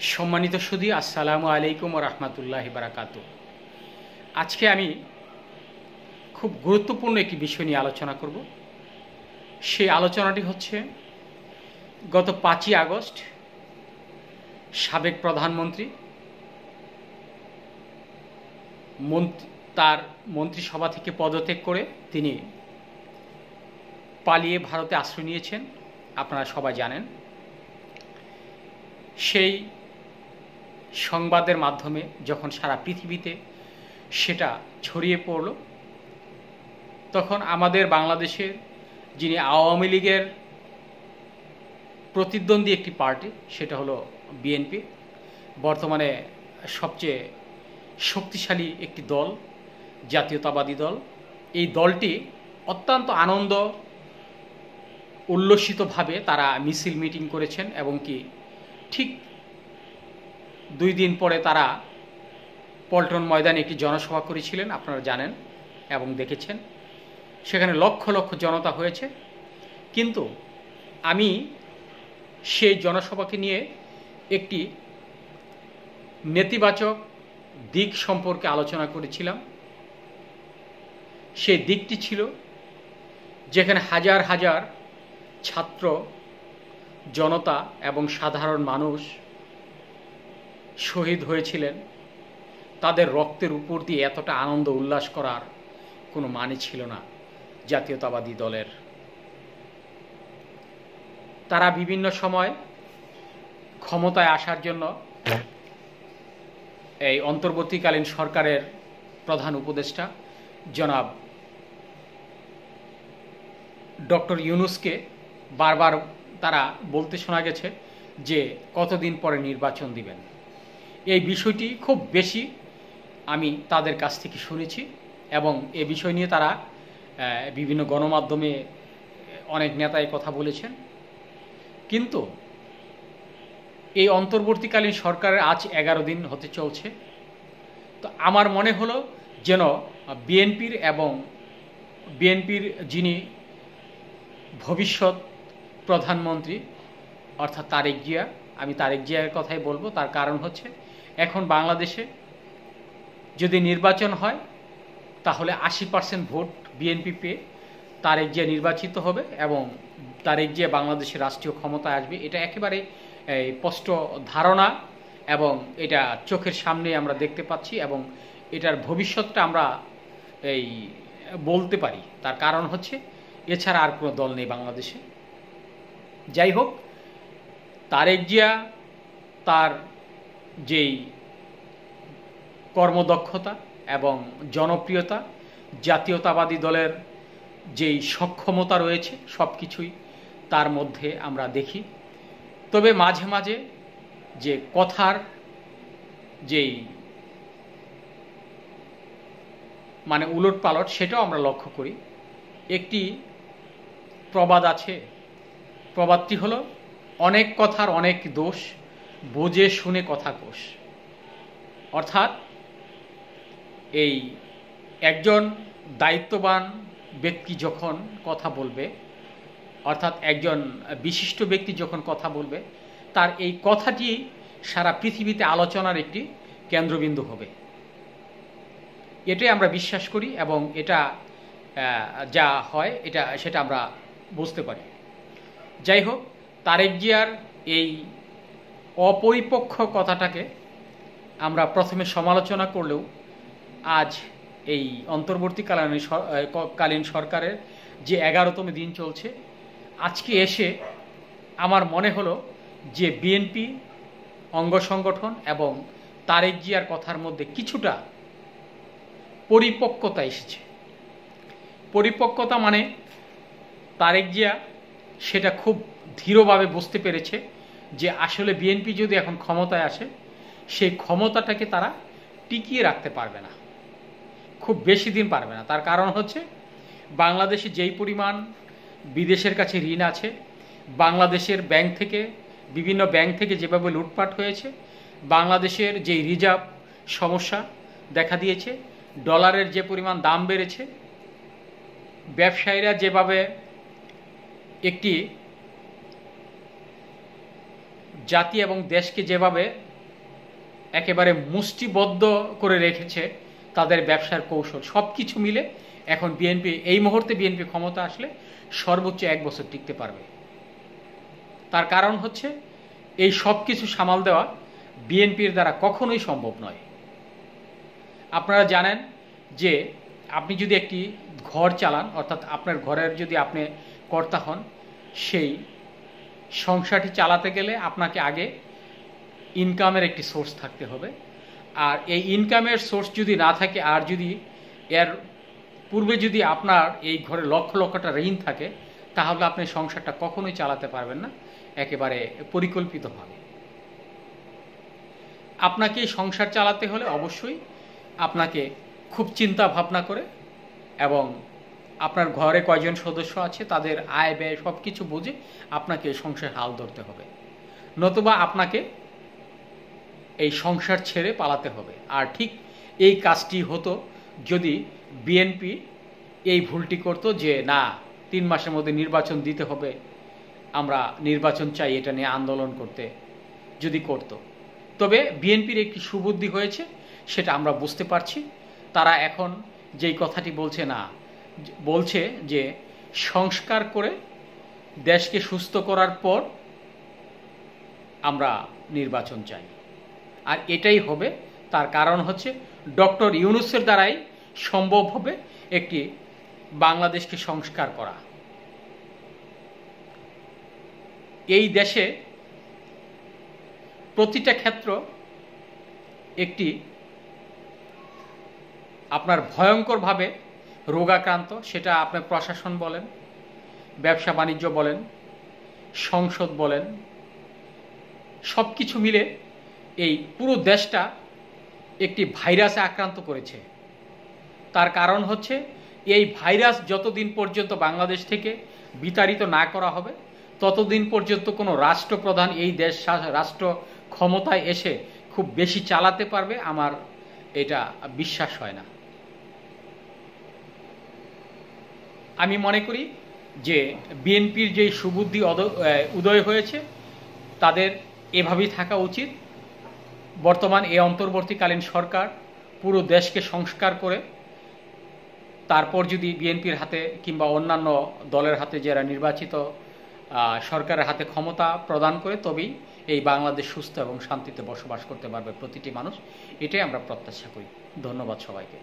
সম্মানিত সুধী, আসসালামু আলাইকুম ওয়া রাহমাতুল্লাহি বারাকাতু। আজকে আমি খুব গুরুত্বপূর্ণ একটি বিষয় নিয়ে আলোচনা করব। সেই আলোচনাটি হচ্ছে গত 5ই আগস্ট সাবেক প্রধানমন্ত্রী তার মন্ত্রিসভা থেকে পদত্যাগ করে তিনি পালিয়ে ভারতে আশ্রয় নিয়েছেন, আপনারা সবাই জানেন। সেই সংবাদের মাধ্যমে যখন সারা পৃথিবীতে সেটা ছড়িয়ে পড়ল, তখন আমাদের বাংলাদেশের যিনি আওয়ামী লীগের প্রতিদ্বন্দ্বী একটি পার্টি, সেটা হলো বিএনপি, বর্তমানে সবচেয়ে শক্তিশালী একটি দল, জাতীয়তাবাদী দল। এই দলটি অত্যন্ত আনন্দ উল্লসিতভাবে তারা মিছিল মিটিং করেছেন এবং কি ঠিক 2 দিন পরে তারা পল্টন ময়দানে একটি জনসভা করেছিলেন, আপনারা জানেন এবং দেখেছেন। সেখানে লক্ষ লক্ষ জনতা হয়েছে। কিন্তু আমি সেই জনসভাকে নিয়ে একটি নেতিবাচক দিক সম্পর্কে আলোচনা করেছিলাম। সেই দিকটি ছিল যেখানে হাজার হাজার ছাত্র জনতা এবং সাধারণ মানুষ শহীদ হয়েছিলেন। তাদের রক্তের উপর দিয়ে এতটা আনন্দ উল্লাস করার কোনো মানে ছিল না জাতীয়তাবাদী দলের। তারা বিভিন্ন সময় ক্ষমতায় আসার জন্য এই অন্তর্বর্তীকালীন সরকারের প্রধান উপদেষ্টা জনাব ডক্টর ইউনূসকে বারবার তারা বলতে শোনা গেছে যে কতদিন পরে নির্বাচন দিবেন। এই বিষয়টি খুব বেশি আমি তাদের কাছ থেকে শুনেছি এবং এ বিষয় নিয়ে তারা বিভিন্ন গণমাধ্যমে অনেক নেতাই কথা বলেছেন। কিন্তু এই অন্তর্বর্তীকালীন সরকারের আজ 11 দিন হতে চলছে। তো আমার মনে হলো যেন বিএনপির যিনি ভবিষ্যৎ প্রধানমন্ত্রী অর্থাৎ তারেক জিয়া, আমি তারেক জিয়ার কথাই বলবো। তার কারণ হচ্ছে এখন বাংলাদেশে যদি নির্বাচন হয় তাহলে 80% ভোট বিএনপি পেয়ে তারেক জিয়া নির্বাচিত হবে এবং তারেক জিয়া বাংলাদেশের রাষ্ট্রীয় ক্ষমতায় আসবে। এটা একেবারে স্পষ্ট ধারণা এবং এটা চোখের সামনে আমরা দেখতে পাচ্ছি এবং এটার ভবিষ্যৎটা আমরা বলতে পারি। তার কারণ হচ্ছে এছাড়া আর কোনো দল নেই বাংলাদেশে। যাই হোক, তারেক জিয়া তার যেই কর্মদক্ষতা এবং জনপ্রিয়তা, জাতীয়তাবাদী দলের যেই সক্ষমতা রয়েছে, সব কিছুই তার মধ্যে আমরা দেখি। তবে মাঝে মাঝে যে কথার যেই উলটপালট, সেটাও আমরা লক্ষ্য করি। একটি প্রবাদ আছে, প্রবাদটি হলো অনেক কথার অনেক দোষ, বুঝে শুনে কথা কোষ। অর্থাৎ এই একজন দায়িত্ববান ব্যক্তি যখন কথা বলবে, অর্থাৎ একজন বিশিষ্ট ব্যক্তি যখন কথা বলবে, তার এই কথাটি সারা পৃথিবীতে আলোচনার একটি কেন্দ্রবিন্দু হবে, এটাই আমরা বিশ্বাস করি এবং এটা যা হয় সেটা আমরা বুঝতে পারি। যাই হোক, তারেক জিয়ার এই অপরিপক্ষ কথাটাকে আমরা প্রথমে সমালোচনা করলেও আজ এই অন্তর্বর্তীকালীন সরকারের যে 11তম দিন চলছে, আজকে এসে আমার মনে হলো যে বিএনপি অঙ্গ সংগঠন এবং তারেক জিয়ার কথার মধ্যে কিছুটা পরিপক্কতা এসেছে। পরিপক্কতা মানে তারেক জিয়া সেটা খুব দৃঢ়ভাবে বুঝতে পেরেছে যে আসলে বিএনপি যদি এখন ক্ষমতায় আসে, সেই ক্ষমতাটাকে তারা টিকিয়ে রাখতে পারবে না, খুব বেশি দিন পারবে না। তার কারণ হচ্ছে বাংলাদেশে যেই পরিমাণ বিদেশের কাছে ঋণ আছে, বাংলাদেশের বিভিন্ন ব্যাংক থেকে যেভাবে লুটপাট হয়েছে, বাংলাদেশের যেই রিজার্ভ সমস্যা দেখা দিয়েছে, ডলারের যে পরিমাণ দাম বেড়েছে, ব্যবসায়ীরা যেভাবে একটি জাতি এবং দেশকে যেভাবে একেবারে মুষ্টিবদ্ধ করে রেখেছে তাদের ব্যবসার কৌশল, সব কিছু মিলে এখন বিএনপি এই মুহূর্তে বিএনপি ক্ষমতা আসলে সর্বোচ্চ 1 বছর টিকতে পারবে। তার কারণ হচ্ছে এই সব কিছু সামাল দেওয়া বিএনপির দ্বারা কখনোই সম্ভব নয়। আপনারা জানেন যে আপনি যদি একটি ঘর চালান, অর্থাৎ আপনার ঘরের যদি আপনি কর্তা হন, সেই সংসারটি চালাতে গেলে আপনাকে আগে ইনকামের একটি সোর্স থাকতে হবে। আর এই ইনকামের সোর্স যদি না থাকে, আর যদি এর পূর্বে যদি আপনার এই ঘরে লক্ষ লক্ষটা ঋণ থাকে, তাহলে আপনি সংসারটা কখনোই চালাতে পারবেন না একেবারে পরিকল্পিতভাবে। আপনাকে সংসার চালাতে হলে অবশ্যই আপনাকে খুব চিন্তা ভাবনা করে এবং আপনার ঘরে কয়জন সদস্য আছে তাদের আয় ব্যয় সব কিছু বুঝে আপনাকে সংসার হাল ধরতে হবে, নতুবা আপনাকে এই সংসার ছেড়ে পালাতে হবে। আর ঠিক এই কাজটি হতো যদি বিএনপি এই ভুলটি করতো যে না, 3 মাসের মধ্যে নির্বাচন দিতে হবে, আমরা নির্বাচন চাই, এটা নিয়ে আন্দোলন করতে যদি করত। তবে বিএনপির একটি সুবুদ্ধি হয়েছে, সেটা আমরা বুঝতে পারছি। তারা এখন যেই কথাটি বলছে যে সংস্কার করে দেশকে সুস্থ করার পর আমরা নির্বাচন চাই। আর এটাই হবে, তার কারণ হচ্ছে ডক্টর ইউনূসের দ্বারাই সম্ভব হবে একটি বাংলাদেশকে সংস্কার করা। এই দেশে প্রতিটা ক্ষেত্র একটি আপনার ভয়ঙ্করভাবে রোগাক্রান্ত, সেটা আপনার প্রশাসন বলেন, ব্যবসা বাণিজ্য বলেন, সংসদ বলেন, সব কিছু মিলে এই পুরো দেশটা একটি ভাইরাসে আক্রান্ত করেছে। তার কারণ হচ্ছে এই ভাইরাস যতদিন পর্যন্ত বাংলাদেশ থেকে বিতাড়িত না করা হবে, ততদিন পর্যন্ত কোনো রাষ্ট্রপ্রধান এই দেশ রাষ্ট্র ক্ষমতায় এসে খুব বেশি চালাতে পারবে আমার এটা বিশ্বাস হয় না। আমি মনে করি যে বিএনপির যে সুবুদ্ধি উদয় হয়েছে তাদের এভাবেই থাকা উচিত। বর্তমান এই অন্তর্বর্তীকালীন সরকার পুরো দেশকে সংস্কার করে তারপর যদি বিএনপির হাতে কিংবা অন্যান্য দলের হাতে যারা নির্বাচিত সরকারের হাতে ক্ষমতা প্রদান করে, তবেই এই বাংলাদেশ সুস্থ এবং শান্তিতে বসবাস করতে পারবে প্রতিটি মানুষ। এটাই আমরা প্রত্যাশা করি। ধন্যবাদ সবাইকে।